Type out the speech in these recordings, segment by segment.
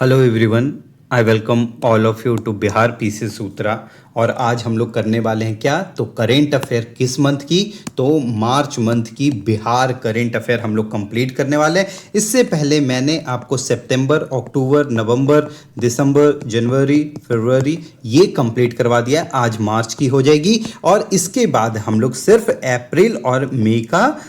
Hello everyone, I welcome all of you to Bihar PC Sutra. और आज हम लोग करने वाले हैं क्या, तो करेंट अफेयर किस मंथ की, तो मार्च मंथ की बिहार करेंट अफेयर हम लोग कंप्लीट करने वाले हैं। इससे पहले मैंने आपको सितंबर, अक्टूबर, नवंबर, दिसंबर, जनवरी, फरवरी ये कंप्लीट करवा दिया। आज मार्च की हो जाएगी और इसके बाद हम लोग सिर्फ अप्रैल और मई का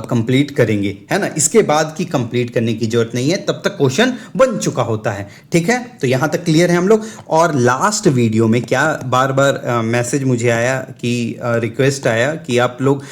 कंप्लीट करेंगे, है ना। इसके बाद की कंप्लीट करने की जरूरत नहीं है, तब तक क्वेश्चन बन चुका होता है। ठीक है, तो यहां तक क्लियर है हम लोग। और लास्ट वीडियो में क्या बार बार मैसेज मुझे आया कि रिक्वेस्ट आया कि आप लोग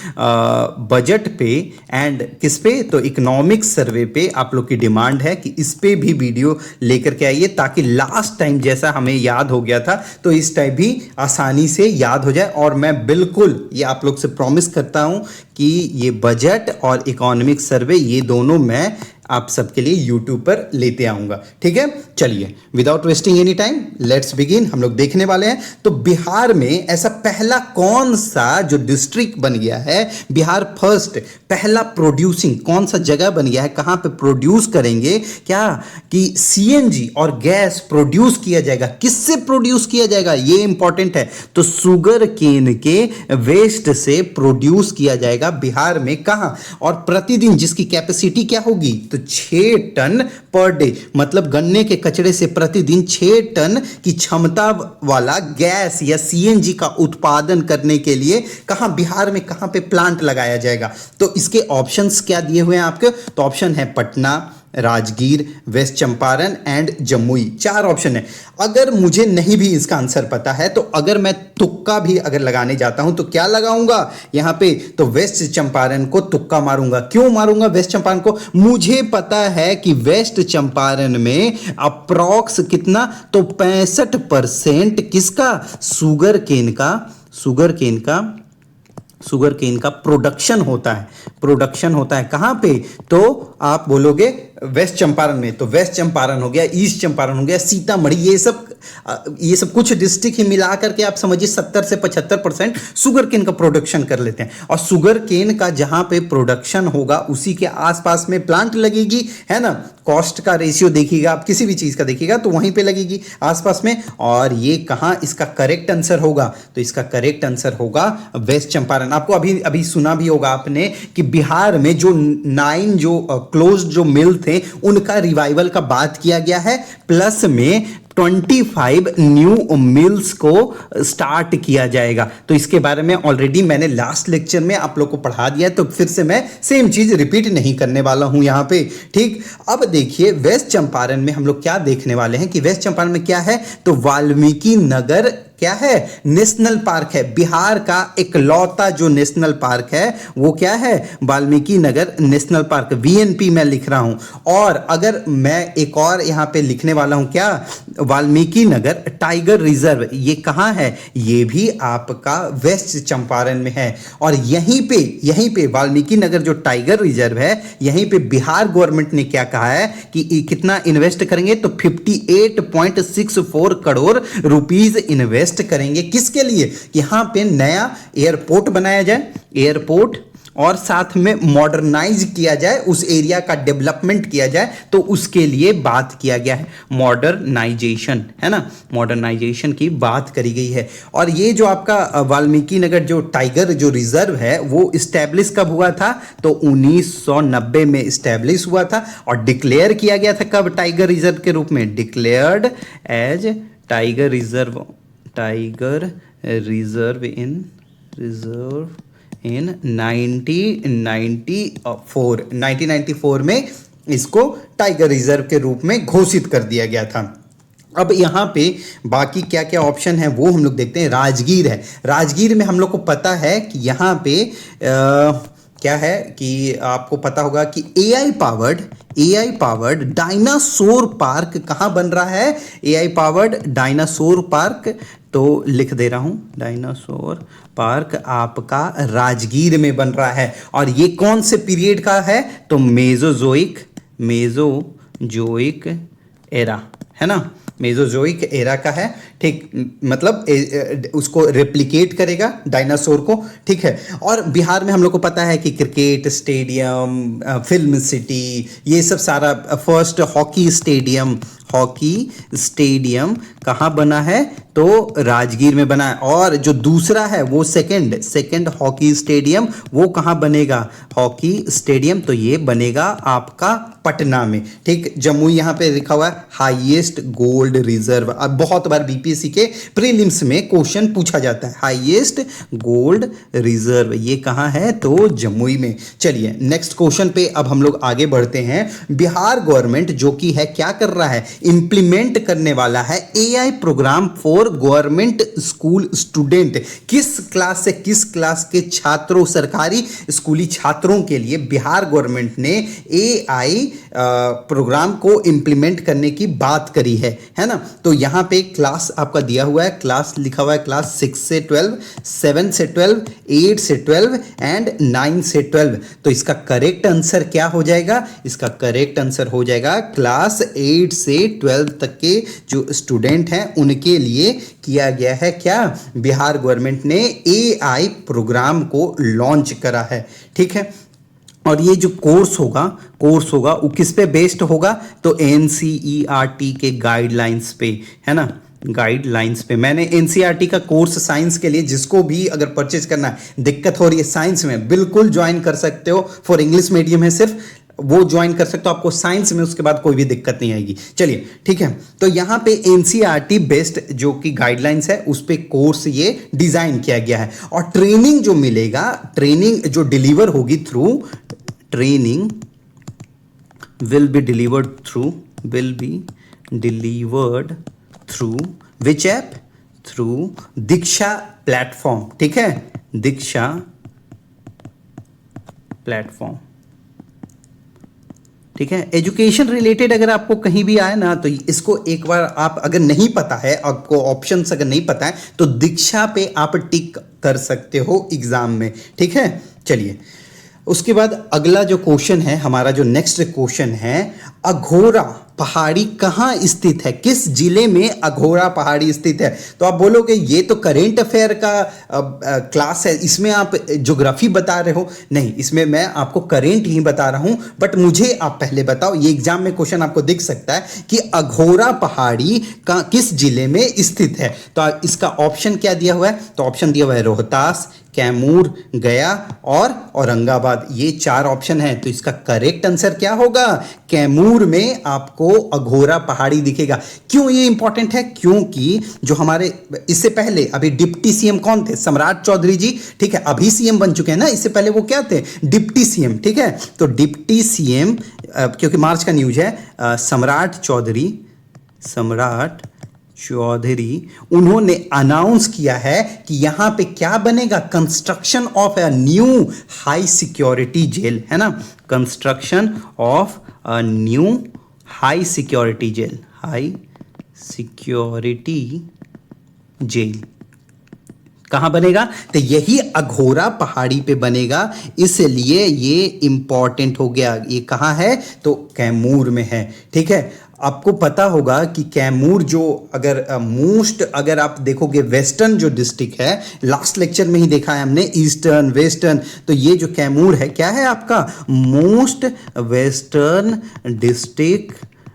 बजट पे एंड किस पे, तो इकोनॉमिक्स सर्वे पे आप लोग की डिमांड है कि इस पे भी वीडियो लेकर के आइए, ताकि लास्ट टाइम जैसा हमें याद हो गया था तो इस टाइम भी आसानी से याद हो जाए। और मैं बिल्कुल ये आप लोग से प्रॉमिस करता हूं कि ये बजट और इकोनॉमिक्स सर्वे ये दोनों मैं आप सबके लिए YouTube पर लेते आऊंगा। ठीक है, चलिए without wasting any time let's begin. हम लोग देखने वाले हैं तो बिहार में ऐसा पहला कौन सा जो डिस्ट्रिक्ट बन गया है, बिहार फर्स्ट पहला प्रोड्यूसिंग कौन सा जगह बन गया है, कहां पे प्रोड्यूस करेंगे क्या, कि CNG और गैस प्रोड्यूस किया जाएगा। किससे प्रोड्यूस किया जाएगा ये इंपॉर्टेंट है, तो शुगर केन के वेस्ट से प्रोड्यूस किया जाएगा बिहार में। कहां, और प्रतिदिन जिसकी कैपेसिटी क्या होगी, तो 6 टन पर डे, मतलब गन्ने के कचरे से प्रतिदिन 6 टन की क्षमता वाला गैस या CNG का उत्पादन करने के लिए कहां, बिहार में कहां पे प्लांट लगाया जाएगा। तो इसके ऑप्शंस क्या दिए हुए हैं आपके, तो ऑप्शन है Patna, Rajgir, west Champaran and Jamui. 4 option है। अगर मुझे नहीं भी इसका आंसर पता है तो अगर मैं तुक्का भी अगर लगाने जाता हूं तो क्या लगाऊंगा यहां पे, तो वेस्ट चंपारण को तुक्का मारूंगा। क्यों मारूंगा वेस्ट चंपारण को, मुझे पता है कि वेस्ट चंपारण में अप्रॉक्स कितना, तो 65% किसका, शुगर केन का प्रोडक्शन होता है। कहां पे, तो आप बोलोगे वेस्ट चंपारण में, तो वेस्ट चंपारण हो गया, ईस्ट चंपारण हो गया, सीतामढ़ी, ये सब कुछ डिस्ट्रिक्ट ही मिला करके आप समझिए 70 से 75% शुगर केन का प्रोडक्शन कर लेते हैं। और शुगर केन का जहां पे प्रोडक्शन होगा उसी के आसपास में प्लांट लगेगी, है ना। कॉस्ट का रेशियो देखिएगा आप, किसी भी चीज का देखिएगा तो वहीं पे लगेगी आसपास में। और ये कहां इसका करेक्ट आंसर होगा, तो इसका करेक्ट आंसर होगा वेस्ट चंपारण। आपको अभी सुना भी होगा आपने कि बिहार में जो 9 जो क्लोज्ड जो मिल थे उनका रिवाइवल का बात किया गया है, प्लस में 25 न्यू मिल्स को स्टार्ट किया जाएगा। तो इसके बारे में ऑलरेडी मैंने लास्ट लेक्चर में आप लोग को पढ़ा दिया है, तो फिर से मैं सेम चीज रिपीट नहीं करने वाला हूं यहां पे। ठीक, अब देखिए वेस्ट चंपारण में हम लोग क्या देखने वाले हैं कि वेस्ट चंपारण में क्या है, तो वाल्मीकि नगर क्या है, नेशनल पार्क है। बिहार का इकलौता जो नेशनल पार्क है वो क्या है, Valmiki Nagar national park, VNP मैं लिख रहा हूं। और अगर मैं एक और यहां पे लिखने वाला हूं क्या, वाल्मीकि नगर टाइगर रिजर्व, ये कहां है, ये भी आपका वेस्ट चंपारण में है। और यहीं पे वाल्मीकि नगर जो टाइगर रिजर्व है, यहीं पे बिहार गवर्नमेंट ने क्या कहा है कि कितना इन्वेस्ट करेंगे, तो 58.64 करोड़ रुपीस इन्वेस्ट करेंगे। किसके लिए, यहां पे नया एयरपोर्ट बनाया जाए, एयरपोर्ट, और साथ में मॉडर्नाइज किया जाए, उस एरिया का डेवलपमेंट किया जाए, तो उसके लिए बात किया गया है मॉडर्नाइजेशन, है ना, मॉडर्नाइजेशन की बात करी गई है। और ये जो आपका वाल्मीकि नगर जो टाइगर जो रिजर्व है वो इस्टेब्लिश कब हुआ था, तो 1990 में इस्टेब्लिश हुआ था। और डिक्लेयर किया गया था कब, टाइगर रिजर्व के रूप में, declared as tiger reserve in 1994 में इसको टाइगर रिजर्व के रूप में घोषित कर दिया गया था। अब यहाँ पे बाकी क्या क्या ऑप्शन है वो हम लोग देखते हैं। राजगीर है, राजगीर में हम लोग को पता है कि यहाँ पे क्या है कि आपको पता होगा कि AI पावर्ड डायनासोर पार्क कहाँ बन रहा है, AI पावर्ड डायनासोर पार्क, तो लिख दे रहा हूं, डायनासोर पार्क आपका राजगीर में बन रहा है। और ये कौन से पीरियड का है, तो मेसोजोइक एरा, है ना, मेसोजोइक एरा का है। ठीक, मतलब उसको रेप्लिकेट करेगा डायनासोर को। ठीक है, और बिहार में हम लोग को पता है कि क्रिकेट स्टेडियम, फिल्म सिटी, ये सब सारा, first hockey stadium, hockey stadium कहाँ बना है? तो राजगीर में बना है। और जो दूसरा है वो सेकंड हॉकी स्टेडियम वो कहाँ बनेगा? हॉकी स्टेडियम तो ये बनेगा आपका पटना में। ठीक, जमुई यहाँ पे लिखा हुआ है हाईएस्ट गोल्ड रिजर्व। अब बहुत बार बीपीएससी के प्रीलिम्स में क्वेश्चन पूछा जाता है, हाईएस्ट गोल्ड रिजर्व ये कहाँ है? तो जमुई में। चलिए नेक्स्ट क्वेश्चन पे अब हम लोग आगे बढ़ते हैं। बिहार गवर्नमेंट जो कि है क्या कर रहा है? इंप्लीमेंट करने वाला है AI programme for government school student. किस क्लास से किस क्लास के छात्रों, सरकारी स्कूली छात्रों के लिए बिहार गवर्नमेंट ने एआई प्रोग्राम को इंप्लीमेंट करने की बात करी है ना? तो यहां पे क्लास आपका दिया हुआ है, क्लास लिखा हुआ है क्लास 6 से 12, 7 से 12, 8 से 12 एंड 9 से 12। तो इसका करेक्ट आंसर क्या हो जाएगा? इसका करेक्ट आंसर हो जाएगा क्लास 8 से 12 तक के जो स्टूडेंट हैं उनके लिए किया गया है क्या? बिहार गवर्नमेंट ने एआई प्रोग्राम को लॉन्च करा है। ठीक है, और ये जो कोर्स होगा वो किस पे बेस्ड होगा? तो एनसीईआरटी के गाइडलाइंस पे, है ना? गाइडलाइंस पे। मैंने एनसीईआरटी का कोर्स साइंस के लिए, जिसको भी अगर परचेज करना है, दिक्कत हो रही है साइंस में, बिल्कुल ज्वाइन कर सकते हो। फॉर इंग्लिश मीडियम है सिर्फ, वो ज्वाइन कर सकते हो, आपको साइंस में उसके बाद कोई भी दिक्कत नहीं आएगी। चलिए ठीक है, तो यहां पे एनसीईआरटी बेस्ड जो कि गाइडलाइंस है उस पे कोर्स ये डिजाइन किया गया है। और ट्रेनिंग जो मिलेगा, ट्रेनिंग जो डिलीवर होगी through, training will be delivered through which app? through Diksha platform. ठीक है, दीक्षा प्लेटफॉर्म। ठीक है, एजुकेशन रिलेटेड अगर आपको कहीं भी आए ना, तो इसको एक बार आप, अगर नहीं पता है, आपको ऑप्शंस अगर नहीं पता है, तो दीक्षा पे आप टिक कर सकते हो एग्जाम में। ठीक है, चलिए उसके बाद अगला जो क्वेश्चन है हमारा, जो नेक्स्ट क्वेश्चन है, अघोरा पहाड़ी कहाँ स्थित है? किस जिले में अघोरा पहाड़ी स्थित है? तो आप बोलोगे ये तो करेंट अफेयर का क्लास है, इसमें आप ज्योग्राफी बता रहे हो। नहीं, इसमें मैं आपको करेंट ही बता रहा हूं। बट मुझे आप पहले बताओ, ये एग्जाम में क्वेश्चन आपको दिख सकता है कि अघोरा पहाड़ी का किस जिले में स्थित है? तो इसका ऑप्शन क्या दिया हुआ है? तो ऑप्शन दिया हुआ है रोहतास, कैमूर, गया और औरंगाबाद। ये 4 ऑप्शन है। तो इसका करेक्ट आंसर क्या होगा? कैमूर में आपको अघोरा पहाड़ी दिखेगा। क्यों ये इंपॉर्टेंट है? क्योंकि जो हमारे इससे पहले अभी डिप्टी सीएम कौन थे? सम्राट चौधरी जी। ठीक है, अभी सीएम बन चुके हैं ना, इससे पहले वो क्या थे? Deputy CM. ठीक है, तो डिप्टी सीएम, क्योंकि मार्च का न्यूज है, सम्राट चौधरी उन्होंने अनाउंस किया है कि यहां पे क्या बनेगा? Construction of a new high security jail, है ना? Construction of a new high security jail, high security jail कहां बनेगा? तो यही अघोरा पहाड़ी पे बनेगा, इसलिए ये इंपॉर्टेंट हो गया। ये कहां है? तो कैमूर में है। ठीक है, आपको पता होगा कि कैमूर जो अगर आप देखोगे वेस्टर्न जो डिस्ट्रिक्ट है, लास्ट लेक्चर में ही देखा है हमने, ईस्टर्न वेस्टर्न, तो ये जो कैमूर है क्या है आपका? Most western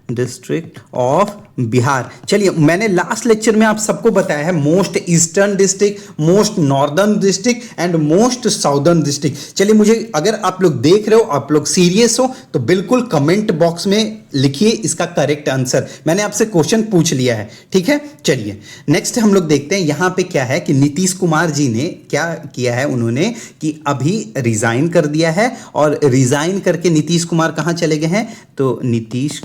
district of Bihar. चलिए, मैंने लास्ट लेक्चर में आप सबको बताया है most eastern district, most northern district and most southern district. चलिए, मुझे अगर आप लोग देख रहे हो, आप लोग सीरियस हो, तो बिल्कुल कमेंट बॉक्स में लिखिए इसका करेक्ट आंसर। मैंने आपसे क्वेश्चन पूछ लिया है। ठीक है, चलिए नेक्स्ट हम लोग देखते हैं। यहां पे क्या है कि नीतीश कुमार जी ने क्या किया है, उन्होंने कि अभी रिजाइन कर दिया है, और रिजाइन करके नीतीश कुमार कहां चले गए हैं? तो नीतीश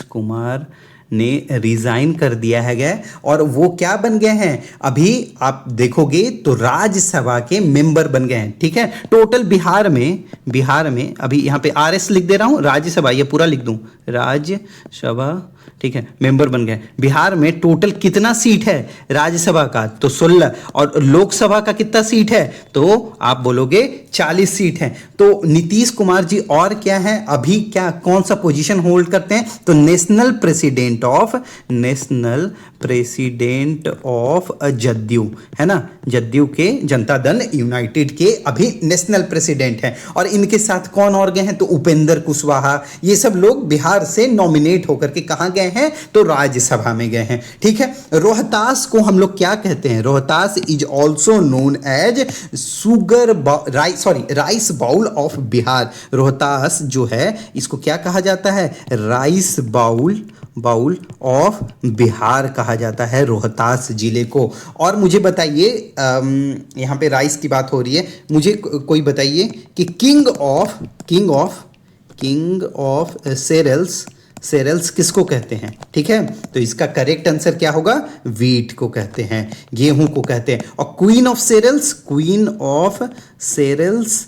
कुमार ने रिजाइन कर दिया है गया, और वो क्या बन गए हैं? अभी आप देखोगे तो राज्यसभा के मेंबर बन गए हैं। ठीक है, टोटल बिहार में अभी यहां पे आरएस लिख दे रहा हूं, राज्यसभा ये पूरा लिख दूं, राज्यसभा ठीक है, मेंबर बन गए। बिहार में टोटल कितना सीट है राज्यसभा का? तो 16। और लोकसभा का कितना सीट है? तो आप बोलोगे 40 सीट है। तो नीतीश कुमार जी और क्या है, अभी क्या कौन सा पोजीशन होल्ड करते हैं? तो नेशनल प्रेसिडेंट ऑफ जदयू, है ना, जदयू के, जनता दल यूनाइटेड के अभी नेशनल प्रेसिडेंट है। और इनके साथ कौन और गए हैं? तो उपेंद्र कुशवाहा, ये सब लोग बिहार से नॉमिनेट होकर के कहां गए हैं? तो राज्यसभा में गए हैं। ठीक है, रोहतास को हम लोग क्या कहते हैं? Rohtas is also known as rice bowl of Bihar. Rohtas जो है इसको क्या कहा जाता है? राइस बाउल ऑफ बिहार कहा जाता है रोहतास जिले को। और मुझे बताइए, यहाँ पे राइस की बात हो रही है, मुझे कोई बताइए कि किंग ऑफ सेरेल्स किसको कहते हैं? ठीक है, तो इसका करेक्ट आंसर क्या होगा? वीट को कहते हैं, गेहूं को कहते हैं। और क्वीन ऑफ सेरेल्स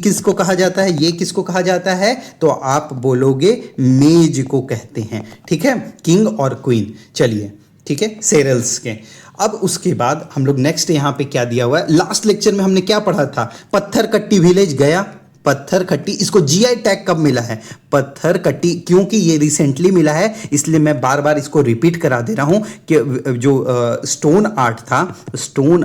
किसको कहा जाता है? ये किसको कहा जाता है? तो आप बोलोगे मेज को कहते हैं। ठीक है, किंग और क्वीन। चलिए, ठीक है, सेरेल्स के। अब उसके बाद हम लोग नेक्स्ट यहाँ पे क्या दिया हुआ है? लास्ट लेक्चर में हमने क्या पढ़ा था? पत्थरकट्टी विलेज गया, पत्थरकट्टी, इसको जीआई टैग कब मिला है? पत्थरकट्टी, क्योंकि ये रिसेंटली मिला है इसलिए मैं बार बार इसको रिपीट करा दे रहा हूं कि जो स्टोन आर्ट था, स्टोन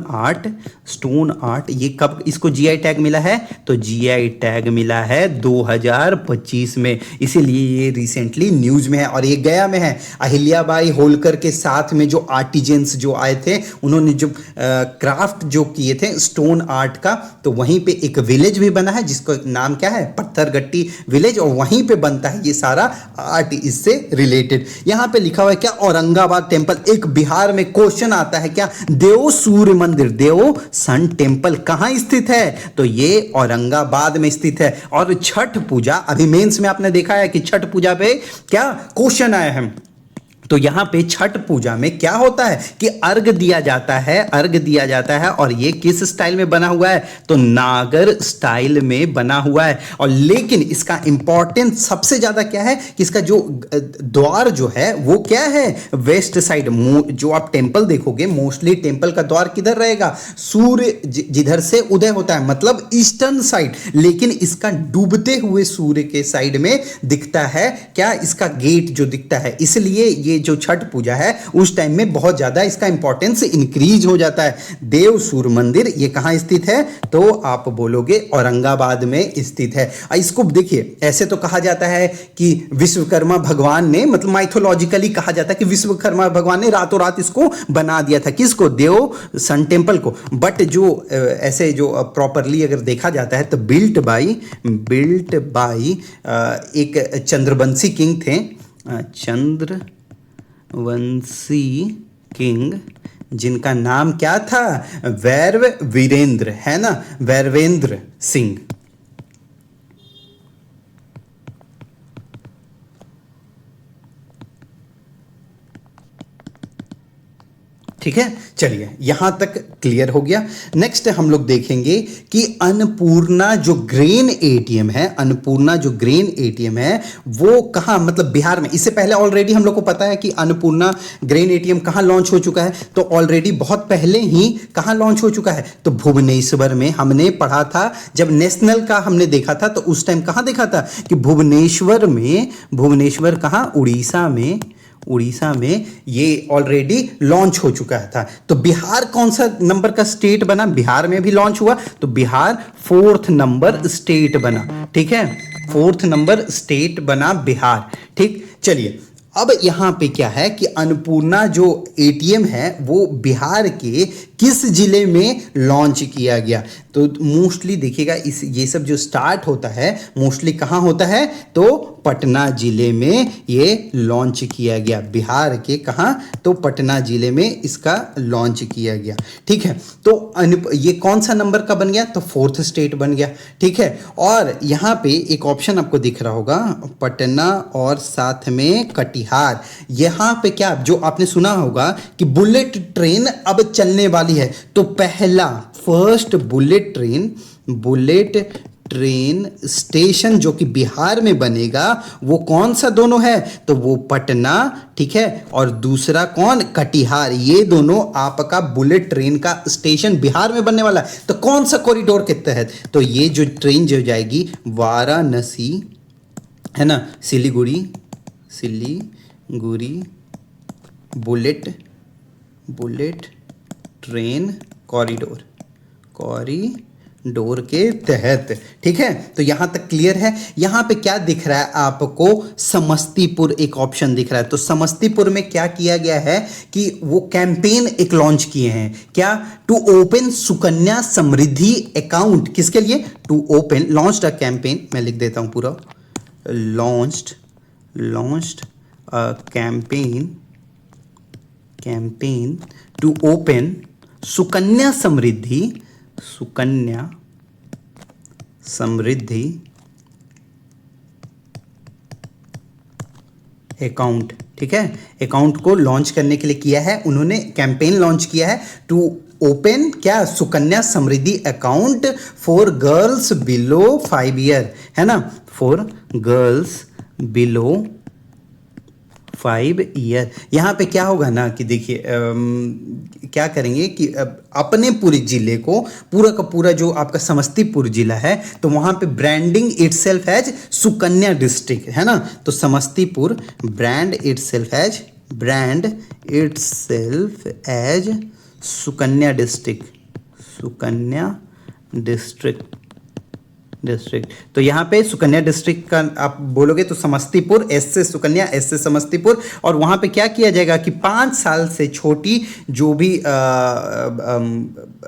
आर्ट ये कब इसको जीआई टैग मिला है? तो जीआई टैग मिला है 2025 में, इसीलिए ये रिसेंटली न्यूज में है और ये गया में है। अहिल्याबाई होलकर के साथ में जो आर्टिजन्स जो आए थे, उन्होंने जो क्राफ्ट जो किए थे स्टोन आर्ट का, तो वहीं पे एक विलेज भी बना है जिसका नाम क्या है? पत्थरगट्टी विलेज, और वहीं पे बनता है ये सारा आर्ट इससे रिलेटेड। यहां पे लिखा हुआ है क्या? औरंगाबाद टेम्पल। एक बिहार में क्वेश्चन आता है क्या? देव सूर्य मंदिर, देव सन टेम्पल कहां स्थित है? तो ये औरंगाबाद में स्थित है। और छठ पूजा, अभी मेंस में आपने देखा है कि छठ पूजा पे क्या क्वेश्चन आया है, तो यहां पे छठ पूजा में क्या होता है कि अर्घ दिया जाता है। और ये किस स्टाइल में बना हुआ है? तो नागर स्टाइल में बना हुआ है। और लेकिन इसका इंपॉर्टेंस सबसे ज्यादा क्या है कि इसका जो द्वार जो है वो क्या है? West side. जो आप टेंपल देखोगे, मोस्टली टेंपल का द्वार किधर रहेगा? सूर्य जिधर से उदय होता है, मतलब ईस्टर्न साइड। लेकिन इसका डूबते हुए सूर्य के साइड में दिखता है क्या? इसका गेट जो दिखता है। इसलिए ये जो छठ पूजा है उस टाइम में बहुत ज्यादा इसका इंपॉर्टेंस इंक्रीज हो जाता है। देव सूर्य मंदिर ये कहां स्थित है? तो आप बोलोगे औरंगाबाद में स्थित है। इसको देखिए, ऐसे तो कहा जाता है कि विश्वकर्मा भगवान ने, मतलब माइथोलॉजिकली कहा जाता है कि विश्वकर्मा भगवान ने रातों रात इसको बना दिया था। किसको? देव सन टेम्पल को। बट जो ऐसे जो प्रॉपरली अगर देखा जाता है तो बिल्ट बाई एक चंद्रवंशी किंग थे, वंशी किंग, जिनका नाम क्या था? वीरेंद्र, है ना, वैरवेंद्र सिंह। ठीक है, चलिए यहां तक क्लियर हो गया। नेक्स्ट हम लोग देखेंगे कि अन्नपूर्णा जो ग्रेन एटीएम है वो कहां, मतलब बिहार में। इससे पहले ऑलरेडी हम लोग को पता है कि अन्नपूर्णा ग्रेन एटीएम कहां लॉन्च हो चुका है, तो ऑलरेडी बहुत पहले ही कहां लॉन्च हो चुका है? तो भुवनेश्वर में। हमने पढ़ा था जब नेशनल का हमने देखा था तो उस टाइम कहां देखा था कि भुवनेश्वर कहां? उड़ीसा में ये ऑलरेडी लॉन्च हो चुका था। तो बिहार कौन सा नंबर का स्टेट बना? बिहार में भी लॉन्च हुआ, तो बिहार 4th नंबर स्टेट बना। ठीक है, 4th नंबर स्टेट बना बिहार। ठीक, चलिए अब यहां पे क्या है कि अन्नपूर्णा जो एटीएम है वो बिहार के किस जिले में लॉन्च किया गया? तो मोस्टली देखिएगा ये सब जो स्टार्ट होता है मोस्टली कहां होता है? तो पटना जिले में ये लॉन्च किया गया। बिहार के कहां? तो पटना जिले में इसका लॉन्च किया गया। ठीक है, तो ये कौन सा नंबर का बन गया? तो 4th स्टेट बन गया। ठीक है, और यहां पे एक ऑप्शन आपको दिख रहा होगा, पटना और साथ में कटिहार। यहां पे क्या, जो आपने सुना होगा कि बुलेट ट्रेन अब चलने वाली है, तो फर्स्ट बुलेट ट्रेन स्टेशन जो कि बिहार में बनेगा वो कौन सा दोनों है, तो वो पटना, ठीक है, और दूसरा कौन, कटिहार। ये दोनों आपका बुलेट ट्रेन का स्टेशन बिहार में बनने वाला है। तो कौन सा कॉरिडोर के तहत, तो ये जो ट्रेन जो जाएगी वाराणसी, है ना, सिलीगुड़ी बुलेट ट्रेन कॉरिडोर के तहत, ठीक है। तो यहां तक क्लियर है। यहां पे क्या दिख रहा है आपको, समस्तीपुर एक ऑप्शन दिख रहा है। तो समस्तीपुर में क्या किया गया है कि वो कैंपेन एक लॉन्च किए हैं, क्या, to open Sukanya Samriddhi account. किसके लिए, to open, launched a campaign, मैं लिख देता हूं पूरा, launched a campaign to open Sukanya Samriddhi account, ठीक है। अकाउंट को लॉन्च करने के लिए किया है उन्होंने, कैंपेन लॉन्च किया है टू ओपन क्या, Sukanya Samriddhi account for girls below 5 year, है ना, फॉर गर्ल्स बिलो 5 ईयर। यहाँ पे क्या होगा ना कि देखिए क्या करेंगे कि अपने पूरे जिले को, पूरा का पूरा जो आपका समस्तीपुर जिला है, तो वहाँ पे branding itself as Sukanya district, है ना। तो Samastipur brand itself as Sukanya district. तो यहाँ पे सुकन्या डिस्ट्रिक्ट का आप बोलोगे तो समस्तीपुर, एस से सुकन्या, एस से समस्तीपुर। और वहाँ पे क्या किया जाएगा कि 5 साल से छोटी जो भी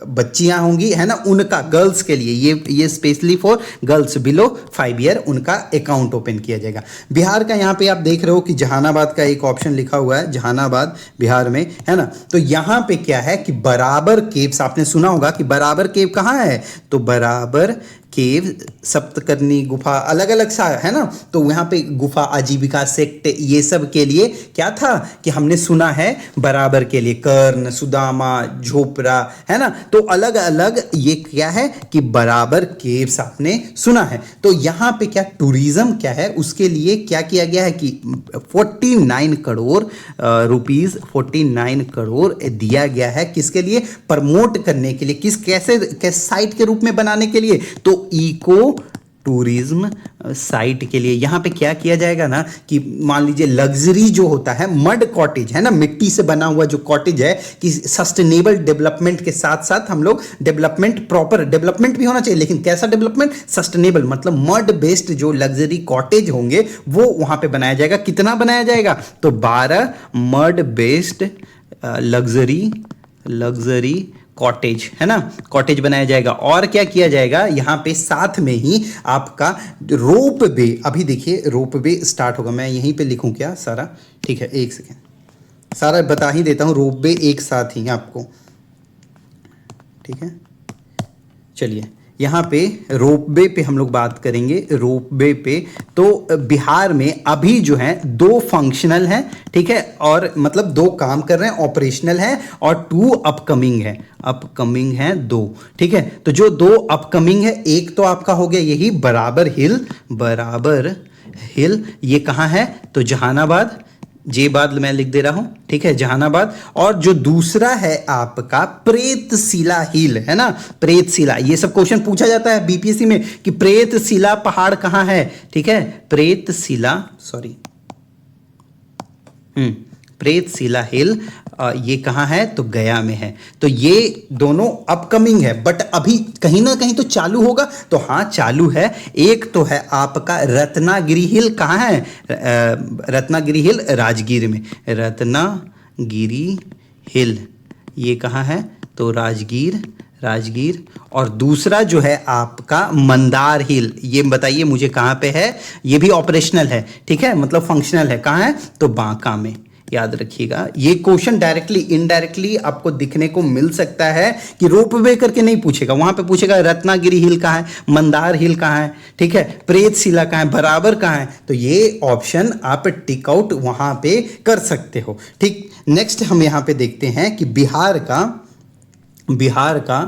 बच्चियाँ होंगी, है ना, उनका, गर्ल्स के लिए, ये specially for girls below 5 year, उनका अकाउंट ओपन किया जाएगा। बिहार का यहाँ पे आप देख रहे हो कि जहानाबाद का एक ऑप्शन लिखा हुआ है, जहानाबाद बिहार में, है ना। तो यहाँ पे क्या है कि बराबर केव्स, आपने सुना होगा कि बराबर केव कहाँ है, तो बराबर केव, सप्तकर्णी गुफा, अलग अलग सा, है ना। तो यहाँ पे गुफा, आजीविका सेक्ट, ये सब के लिए क्या था कि हमने सुना है बराबर के लिए, कर्ण, सुदामा, झोपड़ा, है ना। तो अलग अलग ये क्या है कि बराबर केव्स आपने सुना है। तो यहाँ पे क्या टूरिज्म क्या है, उसके लिए क्या किया गया है कि 49 करोड़ रुपीस, 49 करोड़ दिया गया है, किसके लिए, प्रमोट करने के लिए, कैसे साइट के रूप में बनाने के लिए, तो इको टूरिज्म साइट के लिए। यहां पे क्या किया जाएगा ना कि मान लीजिए लग्जरी जो होता है, मड कॉटेज, है ना, मिट्टी से बना हुआ जो कॉटेज है, कि सस्टेनेबल डेवलपमेंट के साथ साथ हम लोग डेवलपमेंट, प्रॉपर डेवलपमेंट भी होना चाहिए, लेकिन कैसा डेवलपमेंट, सस्टेनेबल, मतलब मड बेस्ड जो लग्जरी कॉटेज होंगे वो वहां पे बनाया जाएगा। कितना बनाया जाएगा, तो 12 मड बेस्ड लग्जरी कॉटेज, है ना, कॉटेज बनाया जाएगा। और क्या किया जाएगा, यहाँ पे साथ में ही आपका रोप वे, अभी देखिए रोप वे स्टार्ट होगा, मैं यहीं पे लिखूं क्या सारा, ठीक है, एक सेकेंड, सारा बता ही देता हूँ, रोप वे एक साथ ही आपको, ठीक है। चलिए यहाँ पे रोपवे पे हम लोग बात करेंगे। रोपवे पे तो बिहार में अभी जो है 2 फंक्शनल हैं, ठीक है, और मतलब 2 काम कर रहे हैं, ऑपरेशनल है, और 2 अपकमिंग है 2, ठीक है। तो जो 2 अपकमिंग है, एक तो आपका हो गया यही बराबर हिल, ये कहाँ है, तो जहानाबाद, जे बाद मैं लिख दे रहा हूं, ठीक है, जहानाबाद। और जो दूसरा है आपका प्रेतशिला हिल, है ना, प्रेतशिला, ये सब क्वेश्चन पूछा जाता है बीपीएससी में कि प्रेतशिला पहाड़ कहाँ है, ठीक है, प्रेतशिला हिल, ये कहाँ है, तो गया में है। तो ये दोनों अपकमिंग है, बट अभी कहीं ना कहीं तो चालू होगा, तो हाँ चालू है। एक तो है आपका रत्नागिरी हिल, कहाँ है, रत्नागिरी हिल राजगीर में, रत्नागिरी हिल ये कहाँ है, तो राजगीर। और दूसरा जो है आपका मंदार हिल, ये बताइए मुझे कहाँ पे है, ये भी ऑपरेशनल है, ठीक है, मतलब फंक्शनल है, कहाँ है, तो बांका में। याद रखिएगा, ये क्वेश्चन डायरेक्टली इनडायरेक्टली आपको दिखने को मिल सकता है कि रोपवे करके नहीं पूछेगा, वहां पे पूछेगा रत्नागिरी हिल कहाँ है, मंदार हिल कहाँ है, ठीक है, प्रेतशिला कहाँ है, बराबर कहाँ है। तो ये ऑप्शन आप टिक आउट वहां पे कर सकते हो, ठीक। नेक्स्ट हम यहाँ पे देखते हैं कि बिहार का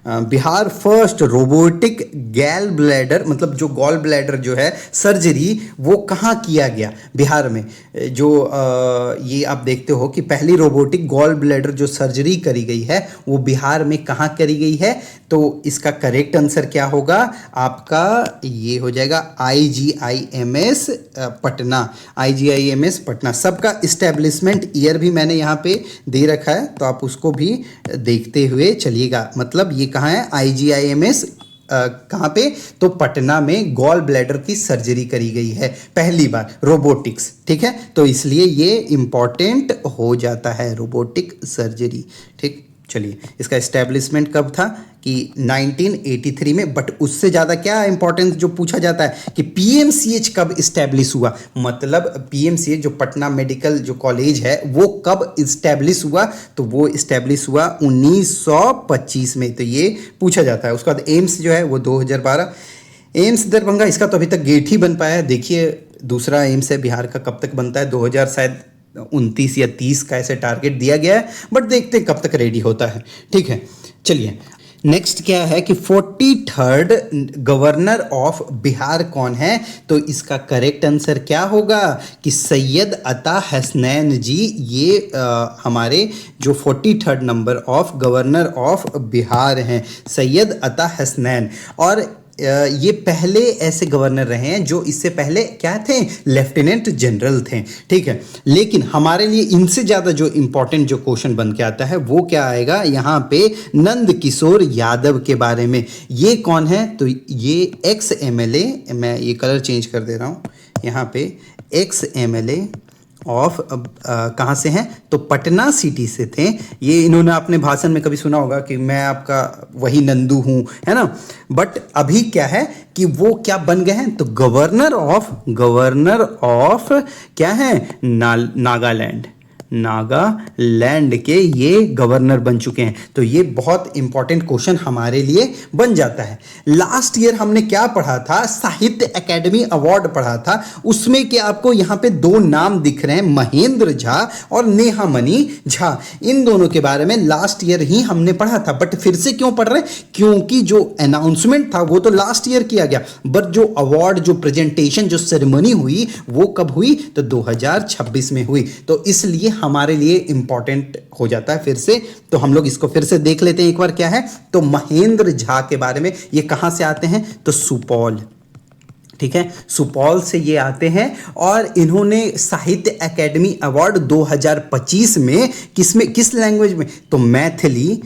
बिहार फर्स्ट रोबोटिक गैल ब्लैडर, मतलब जो गॉल ब्लैडर जो है सर्जरी, वो कहाँ किया गया? बिहार में। जो ये आप देखते हो कि पहली रोबोटिक गॉल ब्लैडर जो सर्जरी करी गई है वो बिहार में कहाँ करी गई है? तो इसका करेक्ट आंसर क्या होगा आपका? ये हो जाएगा IGIMS पटना। IGIMS पटना। सबका इस्टेब्लिशमेंट ईयर भी मैंने यहाँ पे दे रखा है, तो आप उसको भी देखते हुए चलिएगा। मतलब ये कहाँ है? IGIMS कहाँ पे? तो पटना में गॉल ब्लैडर की सर्जरी करी गई है पहली बार, रोबोटिक्स। ठीक है, तो इसलिए ये इंपॉर्टेंट हो जाता है रोबोटिक सर्जरी। ठीक, चलिए, इसका एस्टेब्लिशमेंट कब था? कि 1983 में। बट उससे ज़्यादा क्या इंपॉर्टेंस जो पूछा जाता है कि PMCH कब इस्टेब्लिश हुआ? मतलब PMCH जो पटना मेडिकल जो कॉलेज है वो कब इस्टेब्लिश हुआ? तो वो इस्टेब्लिश हुआ 1925 में। तो ये पूछा जाता है। उसके बाद एम्स जो है वो 2012। एम्स दरभंगा, इसका तो अभी तक गेट ही बन पाया है। देखिए, दूसरा एम्स है बिहार का, कब तक बनता है? 2000 शायद 29 या 30 का ऐसे टारगेट दिया गया है, बट देखते कब तक रेडी होता है। ठीक है, चलिए नेक्स्ट क्या है कि 43rd गवर्नर ऑफ बिहार कौन है? तो इसका करेक्ट आंसर क्या होगा कि सैयद अता हसनैन जी। ये हमारे जो 43rd number of governor of Bihar हैं, सैयद अता हसनैन। और ये पहले ऐसे गवर्नर रहे हैं जो इससे पहले क्या थे? लेफ्टिनेंट जनरल थे। ठीक है, लेकिन हमारे लिए इनसे ज़्यादा जो इंपॉर्टेंट जो क्वेश्चन बन के आता है वो क्या आएगा यहाँ पे? नंद किशोर यादव के बारे में। ये कौन है? तो ये एक्स MLA, मैं ये कलर चेंज कर दे रहा हूँ यहाँ पे, एक्स MLA ऑफ कहाँ से हैं? तो पटना सिटी से थे ये। इन्होंने अपने भाषण में कभी सुना होगा कि मैं आपका वही नंदू हूँ, है ना। बट अभी क्या है कि वो क्या बन गए हैं? तो गवर्नर ऑफ क्या है? नागालैंड के ये गवर्नर बन चुके हैं। तो ये बहुत इंपॉर्टेंट क्वेश्चन हमारे लिए बन जाता है। लास्ट ईयर हमने क्या पढ़ा था? साहित्य अकेडमी अवार्ड पढ़ा था। उसमें कि आपको यहाँ पे दो नाम दिख रहे हैं, महेंद्र झा और नेहामणि झा। इन दोनों के बारे में लास्ट ईयर ही हमने पढ़ा था। बट फिर से क्यों पढ़ रहे हैं? क्योंकि जो अनाउंसमेंट था वो तो लास्ट ईयर किया गया, बट जो अवार्ड, जो प्रेजेंटेशन, जो सेरेमनी हुई वो कब हुई? तो 2026 में हुई। तो इसलिए हमारे लिए इंपॉर्टेंट हो जाता है फिर से। तो हम लोग इसको फिर से देख लेते हैं एक बार क्या है। तो महेंद्र झा के बारे में, ये कहां से आते हैं? तो सुपौल। ठीक है, सुपौल से ये आते हैं और इन्होंने साहित्य एकेडमी अवार्ड 2025 में किस लैंग्वेज में? तो मैथिली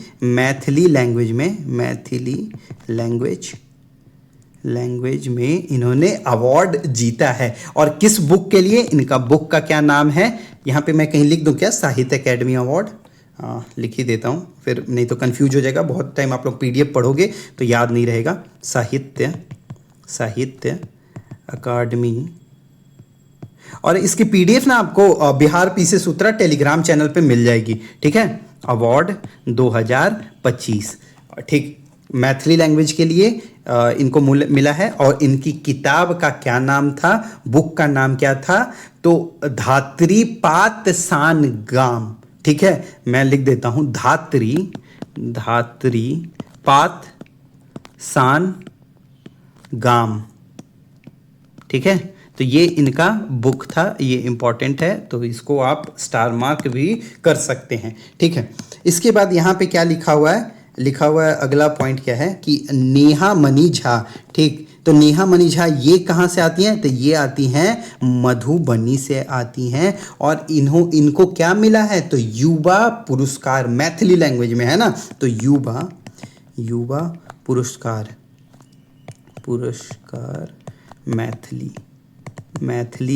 लैंग्वेज में इन्होंने अवार्ड जीता है। और किस बुक के लिए? इनका बुक का क्या नाम है? यहाँ पे मैं कहीं लिख दूँ क्या? साहित्य एकेडमी अवार्ड, लिख ही देता हूँ, फिर नहीं तो कंफ्यूज हो जाएगा। बहुत टाइम आप लोग PDF पढ़ोगे तो याद नहीं रहेगा। साहित्य अकादमी। और इसकी PDF ना आपको बिहार PC सूत्रा टेलीग्राम चैनल पे मिल जाएगी। ठीक है, अवार्ड 2025। ठीक, मैथिली लैंग्वेज के लिए इनको मिला है। और इनकी किताब का क्या नाम था? बुक का नाम क्या था? तो धात्री पात सान गाम। ठीक है, मैं लिख देता हूं, धात्री पात सान गाम। ठीक है, तो ये इनका बुक था, ये इंपॉर्टेंट है, तो इसको आप स्टार मार्क भी कर सकते हैं। ठीक है, इसके बाद यहाँ पे क्या लिखा हुआ है? अगला पॉइंट क्या है कि नेहामणि झा। ठीक, तो नेहामणि झा ये कहाँ से आती हैं? तो ये आती हैं मधुबनी से आती हैं। और इनको क्या मिला है? तो युवा पुरस्कार, मैथिली लैंग्वेज में है ना, तो युवा पुरस्कार मैथिली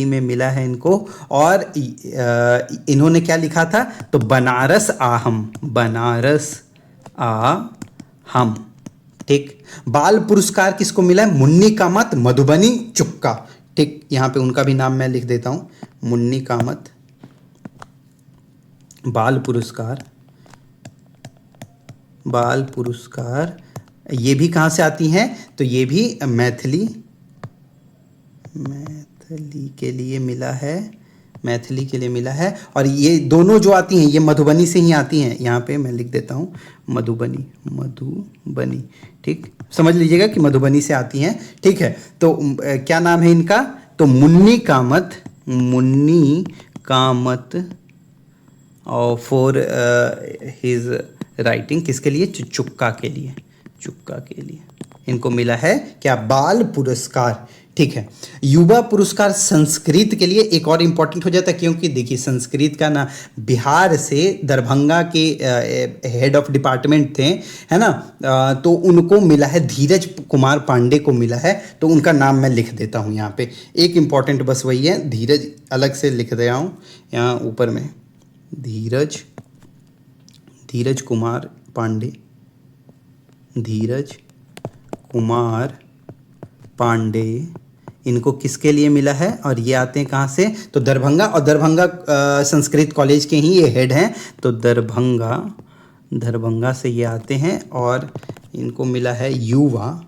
में मिला है इनको। और इन्होंने क्या लिखा था? तो बनारस आहम। ठीक, बाल पुरस्कार किसको मिला है? मुन्नी कामत मधुबनी चुक्का। ठीक, यहाँ पे उनका भी नाम मैं लिख देता हूँ, मुन्नी कामत। बाल पुरस्कार ये भी कहाँ से आती हैं? तो ये भी मैथिली के लिए मिला है। मैथिली के लिए मिला है। और ये दोनों जो आती हैं ये मधुबनी से ही आती हैं। यहाँ पे मैं लिख देता हूँ मधुबनी, मधुबनी, ठीक, समझ लीजिएगा कि मधुबनी से आती हैं, ठीक है। तो क्या नाम है इनका, तो मुन्नी कामत, मुन्नी कामत और फॉर हिज राइटिंग, किसके लिए, चुक्का के लिए, चुक्का के लिए इनको मिला है क्या, बाल पुरस्कार, ठीक है। युवा पुरस्कार संस्कृत के लिए एक और इम्पोर्टेंट हो जाता है, क्योंकि देखिए संस्कृत का ना बिहार से दरभंगा के हेड ऑफ डिपार्टमेंट थे, है ना, तो उनको मिला है, धीरज कुमार पांडे को मिला है, तो उनका नाम मैं लिख देता हूँ यहाँ पे। एक इम्पॉर्टेंट बस वही है, धीरज अलग से लिख रहा हूँ यहाँ ऊपर में, धीरज कुमार पांडे, धीरज कुमार पांडे, इनको किसके लिए मिला है, और ये आते हैं कहाँ से, तो दरभंगा, और दरभंगा संस्कृत कॉलेज के ही ये हेड हैं, तो दरभंगा से ये आते हैं, और इनको मिला है युवा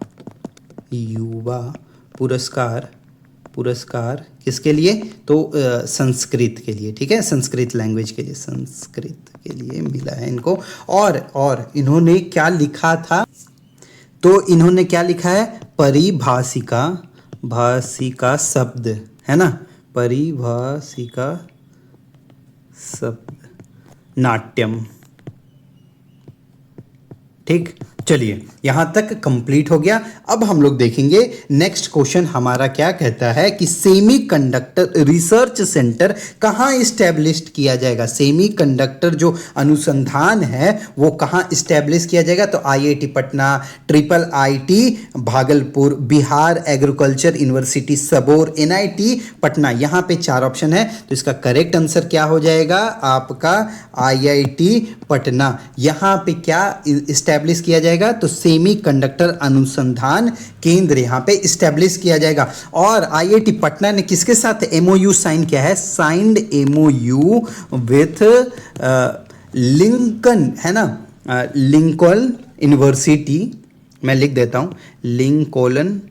पुरस्कार किसके लिए, तो संस्कृत के लिए, ठीक है, संस्कृत लैंग्वेज के लिए, संस्कृत के लिए मिला है इनको। और इन्होंने क्या लिखा था, तो इन्होंने क्या लिखा है, भाषिका शब्द, है ना, परिभाषिका शब्द नाट्यम, ठीक। चलिए यहाँ तक कंप्लीट हो गया। अब हम लोग देखेंगे नेक्स्ट क्वेश्चन हमारा क्या कहता है कि सेमीकंडक्टर रिसर्च सेंटर कहाँ इस्टेब्लिश किया जाएगा, सेमीकंडक्टर जो अनुसंधान है वो कहाँ इस्टेब्लिश किया जाएगा, तो IIT Patna, IIIT Bhagalpur, Bihar agriculture university Sabour, NIT Patna, यहाँ पे 4 ऑप्शन है, तो इसका करेक्ट आंसर क्या हो जाएगा आपका, आईआईटी पटना। यहाँ पे क्या इस्टेब्लिश किया जाएगा, तो सेमीकंडक्टर अनुसंधान केंद्र यहाँ पे इस्टेब्लिश किया जाएगा। और आईआईटी पटना ने किसके साथ एमओयू साइन किया है, साइंड एमओयू विथ लिंकन, है ना, लिंकन यूनिवर्सिटी, मैं लिख देता हूँ लिंकन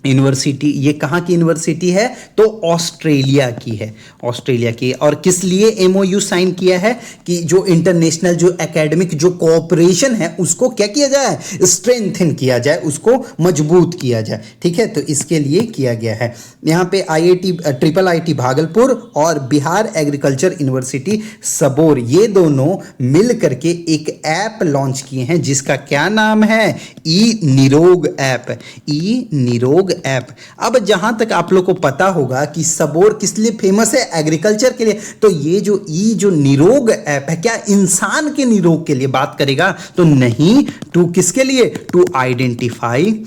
यूनिवर्सिटी, ये कहाँ की यूनिवर्सिटी है, तो ऑस्ट्रेलिया की है, ऑस्ट्रेलिया की। और किस लिए एमओयू साइन किया है, कि जो इंटरनेशनल जो एकेडमिक जो कोऑपरेशन है उसको क्या किया जाए, स्ट्रेंथन किया जाए, उसको मजबूत किया जाए, ठीक है, तो इसके लिए किया गया है। यहाँ पे IIT भागलपुर और बिहार एग्रीकल्चर यूनिवर्सिटी सबौर, ये दोनों मिल करके एक ऐप लॉन्च किए हैं जिसका क्या नाम है, ई निरोग ऐप। अब जहां तक आप लोग को पता होगा कि सबौर किस लिए फेमस है, एग्रीकल्चर के लिए, तो ये जो निरोग ऐप है क्या इंसान के निरोग के लिए बात करेगा, तो नहीं, टू किसके लिए, टू आइडेंटिफाई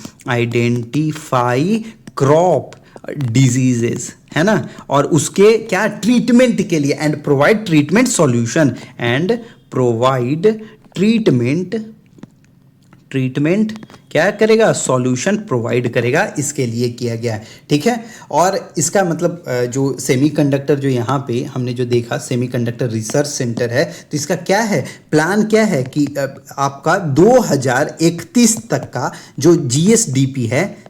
क्रॉप डिजीजेस, है ना, और उसके क्या ट्रीटमेंट के लिए, and provide treatment solution, and provide treatment क्या करेगा, सॉल्यूशन प्रोवाइड करेगा, इसके लिए किया गया है, ठीक है। और इसका मतलब जो सेमीकंडक्टर जो यहाँ पे हमने जो देखा सेमीकंडक्टर रिसर्च सेंटर है, तो इसका क्या है, प्लान क्या है कि आपका 2031 तक का जो जीएसडीपी है,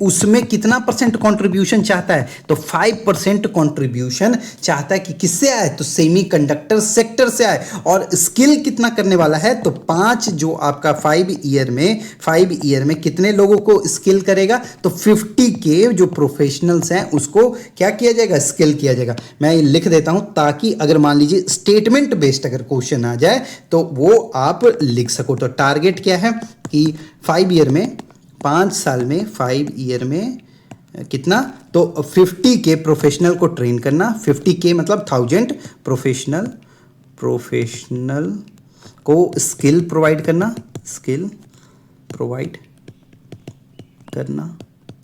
उसमें कितना % कंट्रीब्यूशन चाहता है, तो 5% कंट्रीब्यूशन चाहता है कि किससे आए, तो सेमीकंडक्टर सेक्टर से आए। और स्किल कितना करने वाला है, तो 5 जो आपका 5 ईयर में कितने लोगों को स्किल करेगा, तो 50 के जो प्रोफेशनल्स हैं उसको क्या किया जाएगा, स्किल किया जाएगा। मैं लिख देता हूं ताकि अगर मान लीजिए स्टेटमेंट बेस्ड अगर क्वेश्चन आ जाए तो वो आप लिख सको। तो टारगेट क्या है कि 5 ईयर में, 5 साल में, 5 ईयर में कितना, तो 50 के प्रोफेशनल को ट्रेन करना, 50 के मतलब 1000 प्रोफेशनल को स्किल प्रोवाइड करना,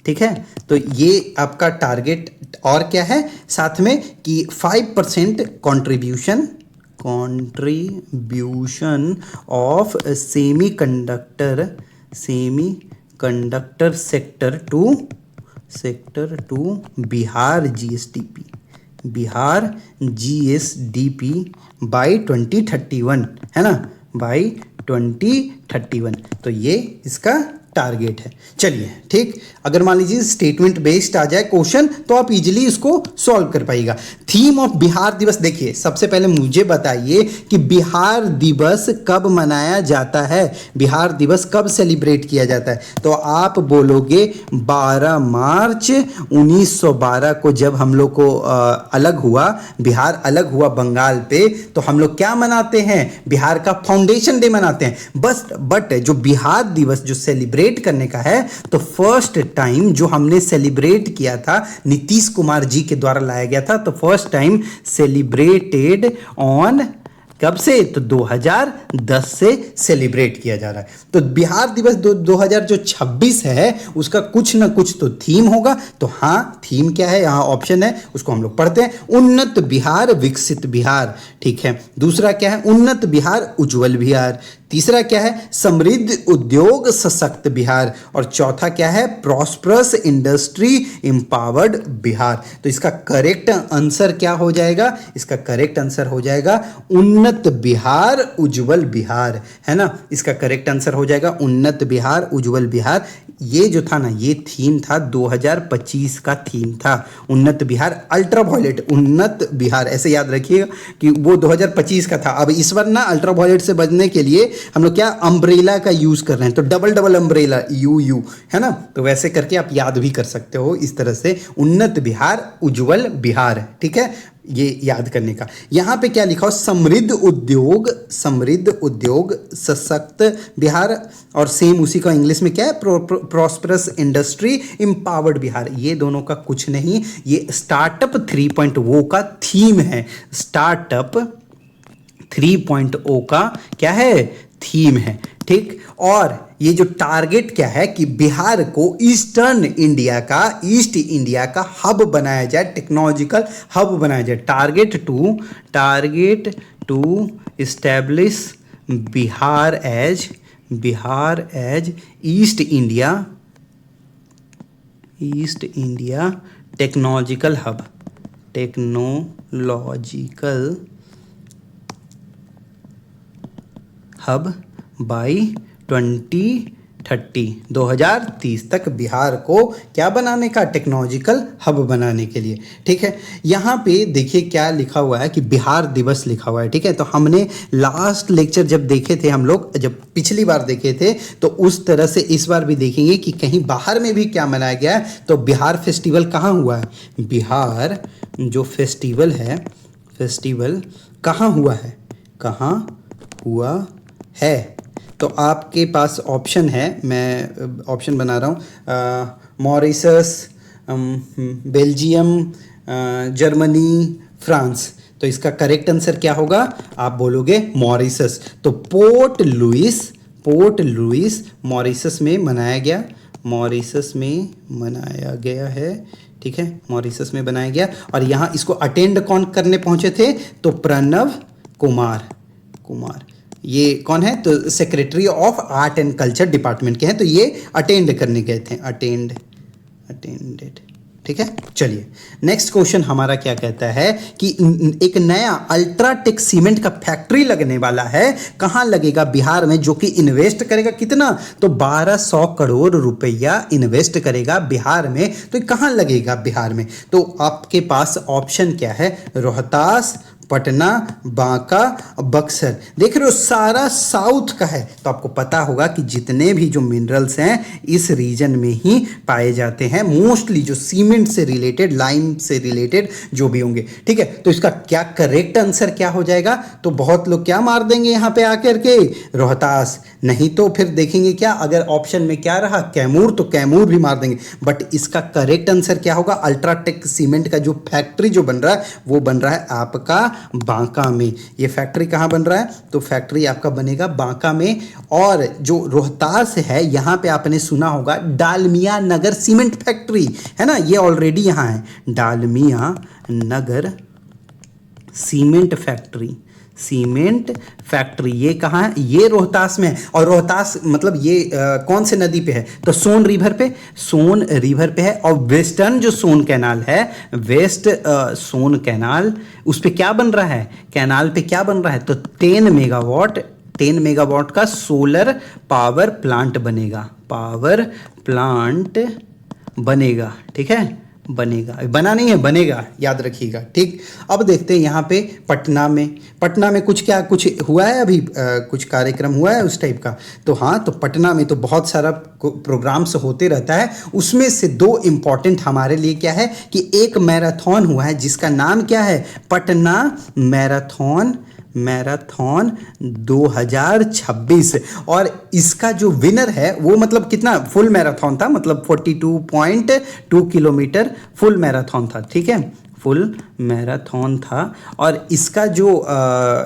ठीक है। तो ये आपका टारगेट। और क्या है साथ में कि 5% contribution of semiconductor sector to Bihar GSDP by 2031, है ना, बाय 2031। तो ये इसका टारगेट है। चलिए ठीक, अगर मान लीजिए स्टेटमेंट बेस्ड आ जाए क्वेश्चन तो आप इजीली इसको सॉल्व कर पाइएगा। थीम ऑफ बिहार दिवस, देखिए सबसे पहले मुझे बताइए कि बिहार दिवस कब मनाया जाता है, बिहार दिवस कब सेलिब्रेट किया जाता है। तो आप बोलोगे 12 मार्च 1912 को जब हम लोग को अलग हुआ, बिहार अलग हुआ बंगाल पे, तो हम लोग क्या मनाते हैं, बिहार का फाउंडेशन डे मनाते हैं। बस बट जो बिहार दिवस जो सेलिब्रेट करने का है, तो फर्स्ट टाइम जो हमने सेलिब्रेट किया था नीतीश कुमार जी के द्वारा लाया गया था, तो फर्स्ट टाइम सेलिब्रेटेड ऑन कब से, तो 2010 से सेलिब्रेट किया जा रहा है। तो बिहार दिवस 2026 है, उसका कुछ ना कुछ तो थीम होगा। तो हाँ, थीम क्या है, यहाँ ऑप्शन है, उसको हम लोग पढ़ते हैं। उन्नत बिहार विकसित बिहार, ठीक है। दूसरा क्या है, उन्नत बिहार उज्जवल बिहार। तीसरा क्या है, समृद्ध उद्योग सशक्त बिहार। और चौथा क्या है, प्रॉस्परस इंडस्ट्री एम्पावर्ड बिहार। तो इसका करेक्ट आंसर क्या हो जाएगा, इसका करेक्ट आंसर हो जाएगा उन्नत बिहार उज्जवल बिहार, है ना। इसका करेक्ट आंसर हो जाएगा उन्नत बिहार उज्जवल बिहार। ये जो था ना, ये थीम था 2025 का थीम था, उन्नत बिहार अल्ट्रावायलेट उन्नत बिहार, ऐसे याद रखिएगा कि वो 2025 का था। अब इस बार ना अल्ट्रावायलेट से बचने के लिए हम लोग क्या अम्ब्रेला का यूज कर रहे हैं, तो डबल डबल अम्ब्रेला यू है ना। तो वैसे करके आप याद भी कर सकते हो इस तरह से, उन्नत बिहार उज्जवल बिहार, ठीक है, ये याद करने का। यहां पे क्या लिखा हो, समृद्ध उद्योग सशक्त बिहार, और सेम उसी का इंग्लिश में क्या है, प्रॉस्परस इंडस्ट्री एम्पावर्ड बिहार। ये दोनों का कुछ नहीं, ये स्टार्टअप 3.0 का थीम है, स्टार्टअप 3.0 का क्या है, थीम है, ठीक। और ये जो टारगेट क्या है कि बिहार को ईस्ट इंडिया का हब बनाया जाए, टेक्नोलॉजिकल हब बनाया जाए। Target to establish Bihar as East India technological hub by 2030 तक बिहार को क्या बनाने का, टेक्नोलॉजिकल हब बनाने के लिए, ठीक है। यहाँ पे देखिए क्या लिखा हुआ है कि बिहार दिवस लिखा हुआ है, ठीक है। तो हमने लास्ट लेक्चर जब देखे थे, हम लोग जब पिछली बार देखे थे, तो उस तरह से इस बार भी देखेंगे कि कहीं बाहर में भी क्या मनाया गया है। तो बिहार फेस्टिवल कहाँ हुआ है, बिहार जो फेस्टिवल है, फेस्टिवल कहाँ हुआ है। तो आपके पास ऑप्शन है, मैं ऑप्शन बना रहा हूँ, मॉरिशस, बेल्जियम, जर्मनी, फ्रांस। तो इसका करेक्ट आंसर क्या होगा, आप बोलोगे मॉरिशस। तो पोर्ट लुइस मॉरिशस में मनाया गया है, ठीक है, मॉरिशस में बनाया गया। और यहाँ इसको अटेंड कौन करने पहुंचे थे, तो प्रणव कुमार, ये कौन है, तो secretary of art and culture department के हैं, तो ये अटेंड करने गए थे, अटेंडेड, ठीक है। चलिए नेक्स्ट क्वेश्चन हमारा क्या कहता है कि एक नया अल्ट्राटेक सीमेंट का फैक्ट्री लगने वाला है, कहाँ लगेगा, बिहार में, जो कि इन्वेस्ट करेगा कितना, तो 1200 करोड़ रुपया इन्वेस्ट करेगा बिहार में। तो कहाँ लगेगा बिहार में, तो आपके पास ऑप्शन क्या है, रोहतास, पटना, बांका, बक्सर। देख रहे हो सारा साउथ का है, तो आपको पता होगा कि जितने भी जो मिनरल्स हैं इस रीजन में ही पाए जाते हैं, मोस्टली जो सीमेंट से रिलेटेड, लाइम से रिलेटेड जो भी होंगे, ठीक है। तो इसका क्या करेक्ट आंसर क्या हो जाएगा, तो बहुत लोग क्या मार देंगे यहाँ पे आकर के, रोहतास। नहीं तो फिर देखेंगे क्या, अगर ऑप्शन में क्या रहा कैमूर, तो कैमूर भी मार देंगे। बट इसका करेक्ट आंसर क्या होगा, अल्ट्राटेक सीमेंट का जो फैक्ट्री जो बन रहा है वो बन रहा है आपका बांका में। ये फैक्ट्री कहाँ बन रहा है, तो फैक्ट्री आपका बनेगा बांका में। और जो रोहतास है, यहाँ पे आपने सुना होगा डालमिया नगर सीमेंट फैक्ट्री, है ना, ये ऑलरेडी यहाँ है, डालमिया नगर सीमेंट फैक्ट्री, ये कहाँ है, ये रोहतास में है। और रोहतास मतलब ये कौन से नदी पे है, तो सोन रिवर पे है। और वेस्टर्न जो सोन कैनाल है, वेस्ट सोन कैनाल, उस पे क्या बन रहा है, कैनाल पे क्या बन रहा है, तो 10 मेगावाट 10 मेगावाट का सोलर पावर प्लांट बनेगा, पावर प्लांट बनेगा, ठीक है, बनेगा, बना नहीं है, बनेगा, याद रखिएगा, ठीक। अब देखते हैं यहाँ पे पटना में कुछ हुआ है अभी, कुछ कार्यक्रम हुआ है उस टाइप का। तो हाँ, तो पटना में तो बहुत सारा प्रोग्राम्स होते रहता है, उसमें से दो इम्पॉर्टेंट हमारे लिए क्या है कि एक मैराथन हुआ है जिसका नाम क्या है, पटना मैराथन 2026, और इसका जो विनर है वो मतलब कितना फुल मैराथन था, मतलब 42.2 किलोमीटर फुल मैराथन था, ठीक है, फुल मैराथन था। और इसका जो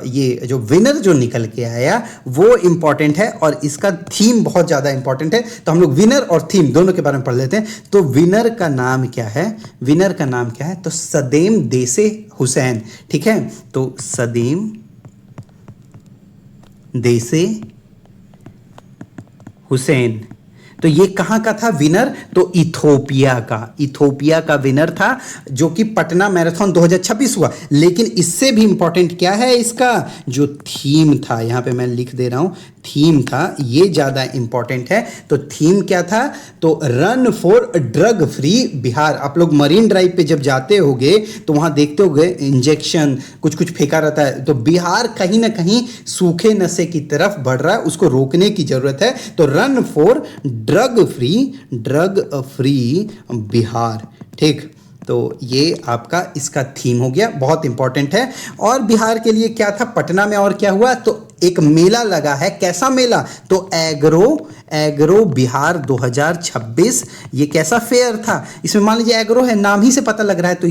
ये जो विनर जो निकल के आया वो इम्पॉर्टेंट है, और इसका थीम बहुत ज़्यादा इम्पॉर्टेंट है। तो हम लोग विनर और थीम दोनों के बारे में पढ़ लेते हैं। तो विनर का नाम क्या है, विनर का नाम क्या है, तो सदेम देसे हुसैन, ठीक है, तो सदेम देसे हुसैन। तो ये कहाँ का था विनर, तो इथोपिया का विनर था, जो कि पटना मैराथन 2026 हुआ। लेकिन इससे भी इंपॉर्टेंट क्या है, इसका जो थीम था, यहाँ पे मैं लिख दे रहा हूँ, थीम था, ये ज़्यादा इंपॉर्टेंट है। तो थीम क्या था, तो run for drug free Bihar. आप लोग मरीन ड्राइव पे जब जाते होगे तो वहाँ देखते होगे इंजेक्शन कुछ फेंका रहता है। तो बिहार कहीं ना कहीं सूखे नशे की तरफ बढ़ रहा है, उसको रोकने की ज़रूरत है। तो run for drug free Bihar, ठीक। तो ये आपका इसका थीम हो गया, बहुत इंपॉर्टेंट है। और बिहार के लिए क्या था पटना में, और क्या हुआ, तो एक मेला लगा है। कैसा मेला, तो एग्रो बिहार 2026। ये कैसा फेयर था, इसमें मान लीजिए एग्रो है, नाम ही से पता लग रहा है, तो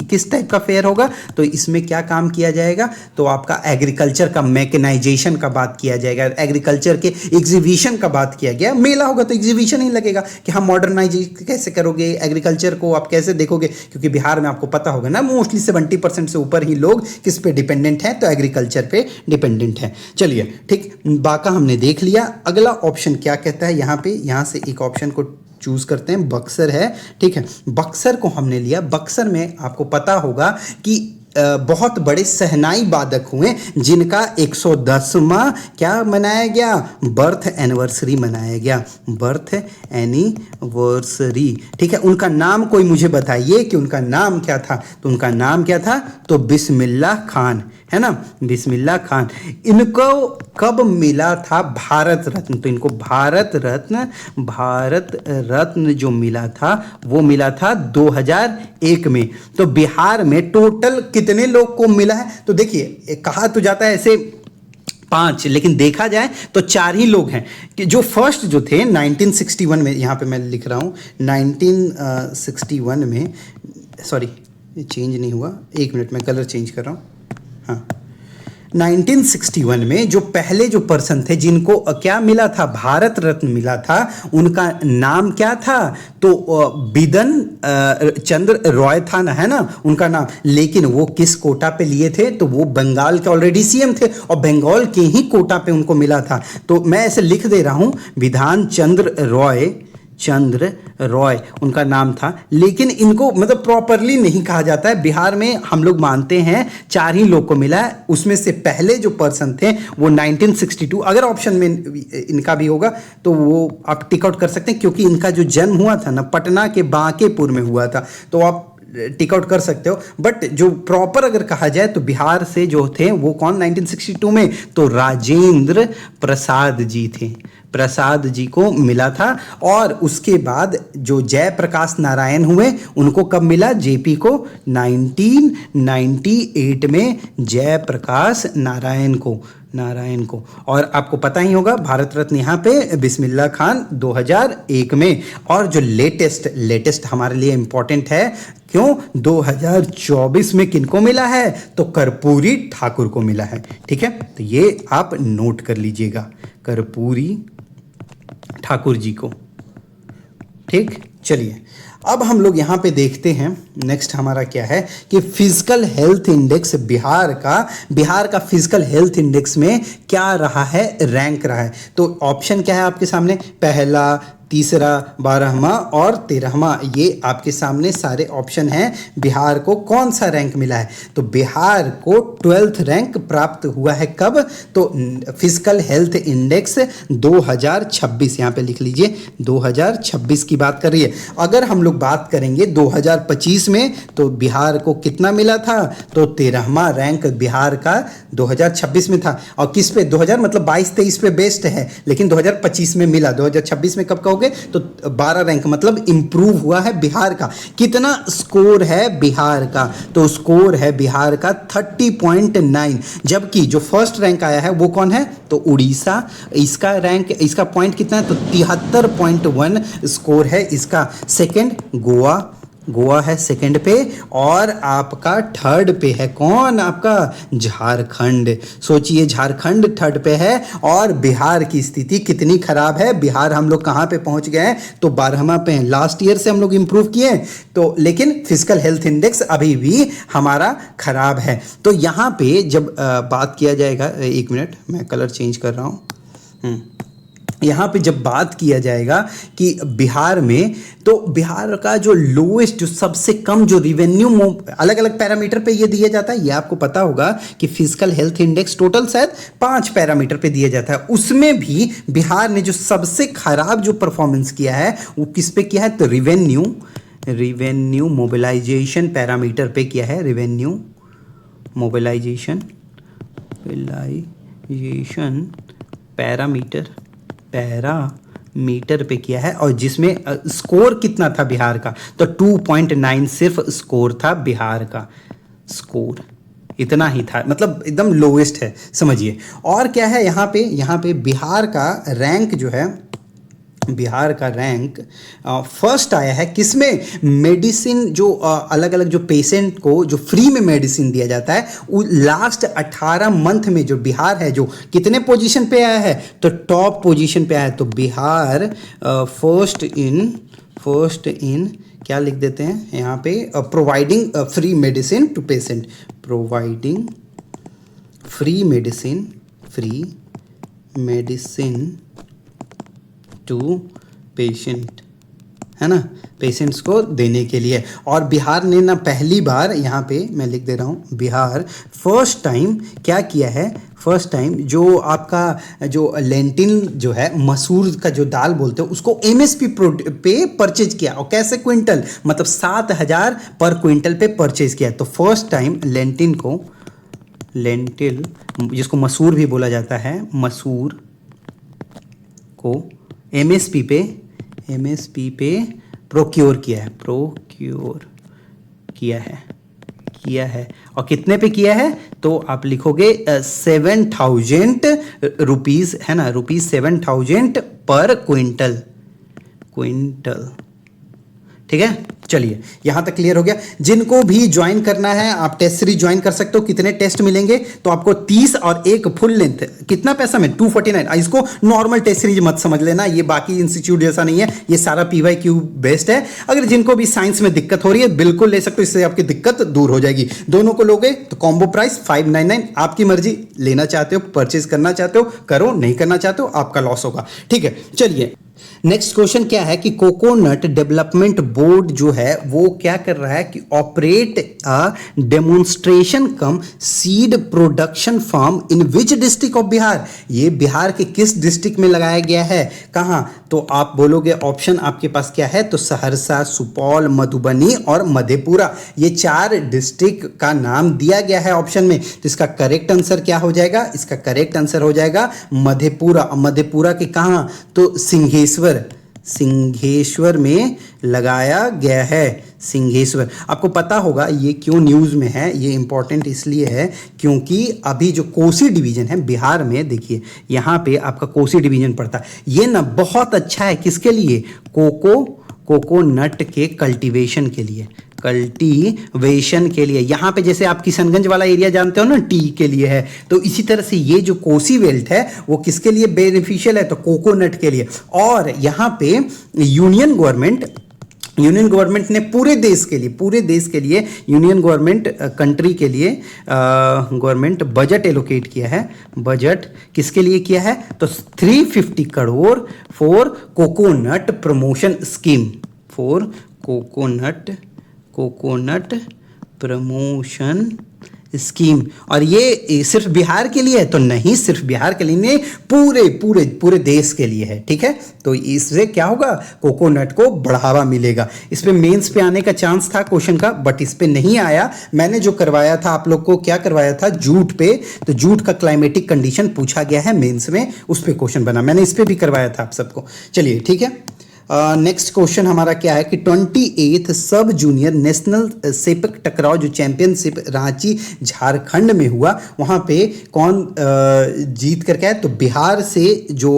किस टाइप का फेयर होगा, तो इसमें क्या काम किया जाएगा, तो आपका एग्रीकल्चर का मैकेनाइजेशन का बात किया जाएगा, एग्रीकल्चर के एग्जीबिशन का बात किया गया। मेला होगा तो एग्जीबिशन ही लगेगा कि हम मॉडर्नाइजेशन कैसे करोगे, एग्रीकल्चर को आप कैसे देखोगे, क्योंकि बिहार में आपको पता होगा ना मोस्टली 70% से ऊपर ही लोग किस पे डिपेंडेंट हैं, तो एग्रीकल्चर पे डिपेंडेंट है। चलिए ठीक, बाका हमने देख लिया। अगला ऑप्शन क्या कहता है, यहाँ पे, यहाँ से एक ऑप्शन को चूज करते हैं, बक्सर है, ठीक है। बक्सर को हमने लिया। बक्सर में आपको पता होगा कि बहुत बड़े शहनाई वादक हुए जिनका 110वां क्या मनाया गया, बर्थ एनिवर्सरी मनाया गया, बर्थ एनिवर्सरी, ठीक है। उनका नाम कोई मुझे बताइए कि उनका नाम क्या था, तो उनका नाम क्या था, तो बिस्मिल्लाह खान, है ना, बिस्मिल्लाह खान। इनको कब मिला था भारत रत्न, तो इनको भारत रत्न जो मिला था वो मिला था 2001 में। तो बिहार में टोटल कितने लोग को मिला है, तो देखिए कहा तो जाता है ऐसे 5, लेकिन देखा जाए तो 4 ही लोग हैं कि जो फर्स्ट जो थे 1961 में, यहाँ पे मैं लिख रहा हूँ 1961 में, सॉरी ये चेंज नहीं हुआ, 1 मिनट में कलर चेंज कर रहा हूँ, हाँ 1961 में जो पहले जो पर्सन थे जिनको क्या मिला था, भारत रत्न मिला था, उनका नाम क्या था, तो बिदन चंद्र रॉय था ना, है ना उनका नाम। लेकिन वो किस कोटा पे लिए थे, तो वो बंगाल के ऑलरेडी सीएम थे और बंगाल के ही कोटा पे उनको मिला था। तो मैं ऐसे लिख दे रहा हूं, विधान चंद्र रॉय उनका नाम था, लेकिन इनको मतलब प्रॉपरली नहीं कहा जाता है। बिहार में हम लोग मानते हैं 4 ही लोग को मिला है, उसमें से पहले जो पर्सन थे वो 1962, अगर ऑप्शन में इनका भी होगा तो वो आप टिक आउट कर सकते हैं, क्योंकि इनका जो जन्म हुआ था ना पटना के बांकेपुर में हुआ था, तो आप टिक आउट कर सकते हो। बट जो प्रॉपर अगर कहा जाए तो बिहार से जो थे वो कौन 1962 में, तो राजेंद्र प्रसाद जी थे, प्रसाद जी को मिला था। और उसके बाद जो जयप्रकाश नारायण हुए उनको कब मिला, जेपी को 1998 में जयप्रकाश नारायण को। और आपको पता ही होगा भारत रत्न यहाँ पे बिस्मिल्लाह खान 2001 में। और जो लेटेस्ट हमारे लिए इंपॉर्टेंट है, क्यों 2024 में किनको मिला है, तो कर्पूरी ठाकुर को मिला है, ठीक है। तो ये आप नोट कर लीजिएगा, कर्पूरी ठाकुर जी को, ठीक। चलिए अब हम लोग यहाँ पे देखते हैं नेक्स्ट हमारा क्या है कि फिजिकल हेल्थ इंडेक्स बिहार का फिजिकल हेल्थ इंडेक्स में क्या रहा है, रैंक रहा है। तो ऑप्शन क्या है आपके सामने, पहला, तीसरा 12वां और 13वां, ये आपके सामने सारे ऑप्शन हैं। बिहार को कौन सा रैंक मिला है? तो बिहार को 12th रैंक प्राप्त हुआ है। कब? तो फिजिकल हेल्थ इंडेक्स 2026, यहाँ पे लिख लीजिए 2026 की बात कर रही है। अगर हम लोग बात करेंगे 2025 में तो बिहार को कितना मिला था? तो 13वां रैंक बिहार का 2026 में था। और किस पे? 2000 मतलब 22-23 पे बेस्ट है, लेकिन 2025 में मिला। 2026 में कब कहोगे? तो 12 रैंक मतलब इंप्रूव हुआ है बिहार का। कितना स्कोर है बिहार का? तो स्कोर है बिहार का 30.9। जबकि जो फर्स्ट रैंक आया है वो कौन है? तो उड़ीसा। इसका रैंक, इसका पॉइंट कितना है? तो 73.1 स्कोर है इसका। सेकंड गोवा है सेकंड पे, और आपका थर्ड पे है कौन? आपका झारखंड। सोचिए, झारखंड थर्ड पे है और बिहार की स्थिति कितनी खराब है। बिहार हम लोग कहाँ पे पहुंच गए हैं? तो 12वां पे हैं। लास्ट ईयर से हम लोग इंप्रूव किए तो, लेकिन फिजिकल हेल्थ इंडेक्स अभी भी हमारा खराब है। तो यहाँ पे जब बात किया जाएगा, एक मिनट मैं कलर चेंज कर रहा हूँ। यहाँ पे जब बात किया जाएगा कि बिहार में, तो बिहार का जो लोएस्ट, जो सबसे कम जो रिवेन्यू, अलग अलग पैरामीटर पे ये दिया जाता है। ये आपको पता होगा कि फिजिकल हेल्थ इंडेक्स टोटल शायद 5 पैरामीटर पे दिया जाता है। उसमें भी बिहार ने जो सबसे खराब जो परफॉर्मेंस किया है वो किस पे किया है? तो रिवेन्यू मोबिलाइजेशन पैरामीटर पे किया है। रिवेन्यू मोबिलाइजेशन पैरामीटर पे किया है, और जिसमें स्कोर कितना था बिहार का? तो 2.9 सिर्फ स्कोर था बिहार का। स्कोर इतना ही था, मतलब एकदम लोएस्ट है, समझिए। और क्या है यहाँ पे बिहार का रैंक जो है, बिहार का रैंक फर्स्ट आया है किसमें? मेडिसिन, जो अलग अलग जो पेशेंट को जो फ्री में मेडिसिन दिया जाता है, वो लास्ट 18 मंथ में जो बिहार है, जो कितने पोजीशन पे आया है? तो टॉप पोजीशन पे आया है। तो बिहार फर्स्ट इन क्या लिख देते हैं यहाँ पे? Providing free medicine to patient. Providing free medicine to patient, है ना, पेशेंट्स को देने के लिए। और बिहार ने ना पहली बार, यहाँ पे मैं लिख दे रहा हूँ, बिहार फर्स्ट टाइम क्या किया है? फर्स्ट टाइम जो आपका जो लेंटिन जो है, मसूर का जो दाल बोलते हैं, उसको एमएसपी पे परचेज किया। और कैसे? क्विंटल, मतलब 7000 पर क्विंटल पे परचेज किया। तो फर्स्ट टाइम लेंटिल जिसको मसूर भी बोला जाता है, मसूर को एमएसपी पे प्रोक्योर किया है। और कितने पे किया है? तो आप लिखोगे 7000 रुपीज, है ना, ₹7000 पर क्विंटल। ठीक है, चलिए यहाँ तक क्लियर हो गया। जिनको भी ज्वाइन करना है आप टेस्ट सीरीज ज्वाइन कर सकते हो। कितने टेस्ट मिलेंगे? तो आपको 30 और एक फुल लेंथ, कितना पैसा में? 249। इसको नॉर्मल टेस्ट सीरीज मत समझ लेना, ये बाकी इंस्टीट्यूट जैसा नहीं है, ये सारा PYQ बेस्ड है। अगर जिनको भी साइंस में दिक्कत हो रही है बिल्कुल ले सकते हो, इससे आपकी दिक्कत दूर हो जाएगी। दोनों को लोगे तो कॉम्बो प्राइस 599, आपकी मर्जी, लेना चाहते हो, परचेज करना चाहते हो करो, नहीं करना चाहते हो आपका लॉस होगा। ठीक है, चलिए नेक्स्ट क्वेश्चन क्या है कि कोकोनट डेवलपमेंट बोर्ड जो है वो क्या कर रहा है कि operate a demonstration cum seed production farm in which district of Bihar. ये बिहार के किस डिस्ट्रिक्ट में लगाया गया है? कहां? तो आप बोलोगे ऑप्शन आपके पास क्या है? तो सहरसा, सुपौल, मधुबनी और मधेपुरा, ये 4 डिस्ट्रिक्ट का नाम दिया गया है ऑप्शन में। तो इसका करेक्ट आंसर क्या हो जाएगा? इसका करेक्ट आंसर हो जाएगा मधेपुरा। मधेपुरा के कहां? तो सिंहेश्वर में लगाया गया है। सिंहेश्वर, आपको पता होगा ये क्यों न्यूज़ में है, ये इंपॉर्टेंट इसलिए है क्योंकि अभी जो कोसी डिवीजन है बिहार में, देखिए यहाँ पे आपका कोसी डिवीजन पड़ता है। ये ना बहुत अच्छा है किसके लिए? कोकोनट के कल्टीवेशन के लिए, यहाँ पे जैसे आप किशनगंज वाला एरिया जानते हो ना, टी के लिए है, तो इसी तरह से ये जो कोसी बेल्ट है वो किसके लिए बेनिफिशियल है? तो कोकोनट के लिए। और यहाँ पे यूनियन गवर्नमेंट यूनियन गवर्नमेंट ने पूरे देश के लिए यूनियन गवर्नमेंट कंट्री के लिए गवर्नमेंट बजट एलोकेट किया है। बजट किसके लिए किया है? तो 350 crore for coconut promotion scheme, for coconut promotion scheme. और ये सिर्फ बिहार के लिए है? तो नहीं, सिर्फ बिहार के लिए नहीं, पूरे देश के लिए है। ठीक है, तो इससे क्या होगा? कोकोनट को बढ़ावा मिलेगा। इस पे मेंस पे आने का चांस था क्वेश्चन का, बट इस पे नहीं आया। मैंने जो करवाया था आप लोग को, क्या करवाया था? जूट पे। तो जूट का क्लाइमेटिक कंडीशन पूछा गया है मेंस में, उस पे क्वेश्चन बना। मैंने इस पे भी करवाया था आप सबको। चलिए ठीक है, नेक्स्ट क्वेश्चन हमारा क्या है कि 28th सब जूनियर नेशनल सेपक टकराव जो चैंपियनशिप रांची झारखंड में हुआ, वहाँ पे कौन जीत करके आया? तो बिहार से जो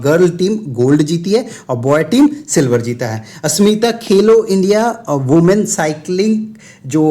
गर्ल टीम गोल्ड जीती है और बॉय टीम सिल्वर जीता है। अस्मिता खेलो इंडिया वुमेन साइकिलिंग जो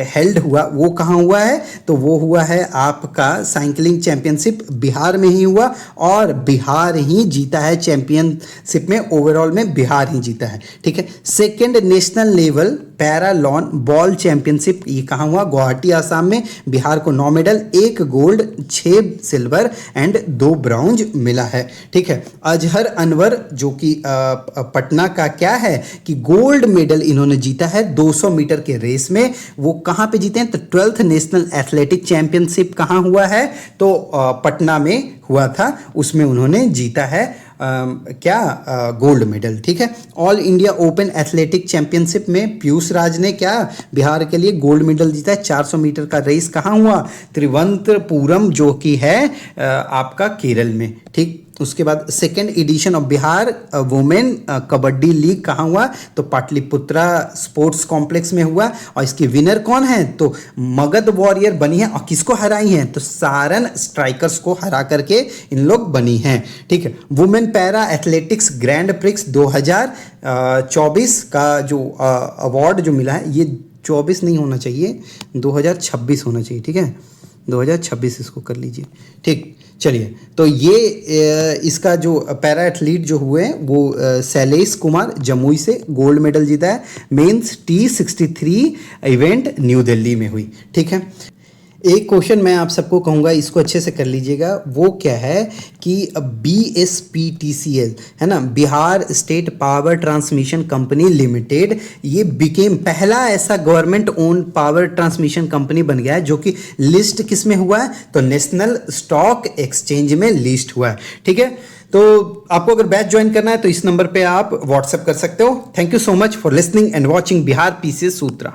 हेल्ड हुआ वो कहाँ हुआ है? तो वो हुआ है आपका साइकिलिंग चैंपियनशिप बिहार में ही हुआ, और बिहार ही जीता है चैंपियनशिप में। ओवरऑल में बिहार ही जीता है। ठीक है, second national level para lawn ball championship ये कहाँ हुआ? गुवाहाटी आसाम में। बिहार को 9 medal, 1 gold, 6 silver and 2 bronze मिला है। ठीक है, अजहर अनवर जो कि पटना का क्या है कि गोल्ड मेडल इन्होंने जीता है 200 मीटर के रेस में। वो कहाँ पे जीते हैं? तो 12th नेशनल एथलेटिक चैंपियनशिप कहाँ हुआ है? तो पटना में हुआ था, उसमें उन्होंने जीता है गोल्ड मेडल। ठीक है, all India open athletic championship में पीयूष राज ने क्या बिहार के लिए गोल्ड मेडल जीता है। 400 मीटर का रेस कहाँ हुआ? त्रिवंतपुरम जो कि है आपका केरल में। ठीक, उसके बाद second edition of Bihar women kabaddi league कहाँ हुआ? तो पाटलिपुत्रा स्पोर्ट्स कॉम्प्लेक्स में हुआ। और इसके विनर कौन है? तो मगध वॉरियर बनी है। और किसको हराई हैं? तो सारन स्ट्राइकर्स को हरा करके इन लोग बनी हैं। ठीक है, women para athletics grand prix 2024 का जो अवार्ड जो मिला है, ये 24 नहीं होना चाहिए, 2026 होना चाहिए। ठीक है, 2026 इसको कर लीजिए। ठीक, चलिए, तो ये इसका जो पैरा एथलीट जो हुए हैं वो शैलेश कुमार जमुई से गोल्ड मेडल जीता है। Mains T63 event new Delhi में हुई। ठीक है, एक क्वेश्चन मैं आप सबको कहूँगा, इसको अच्छे से कर लीजिएगा। वो क्या है कि BSPTCL है ना, Bihar state power transmission company limited, ये बिकेम पहला ऐसा government own power transmission company बन गया है जो कि लिस्ट किस में हुआ है? तो नेशनल स्टॉक एक्सचेंज में लिस्ट हुआ है। ठीक है, तो आपको अगर बैच ज्वाइन करना है तो इस नंबर पे आप व्हाट्सएप कर सकते हो। Thank you so much for listening and watching Bihar PCS Sutra.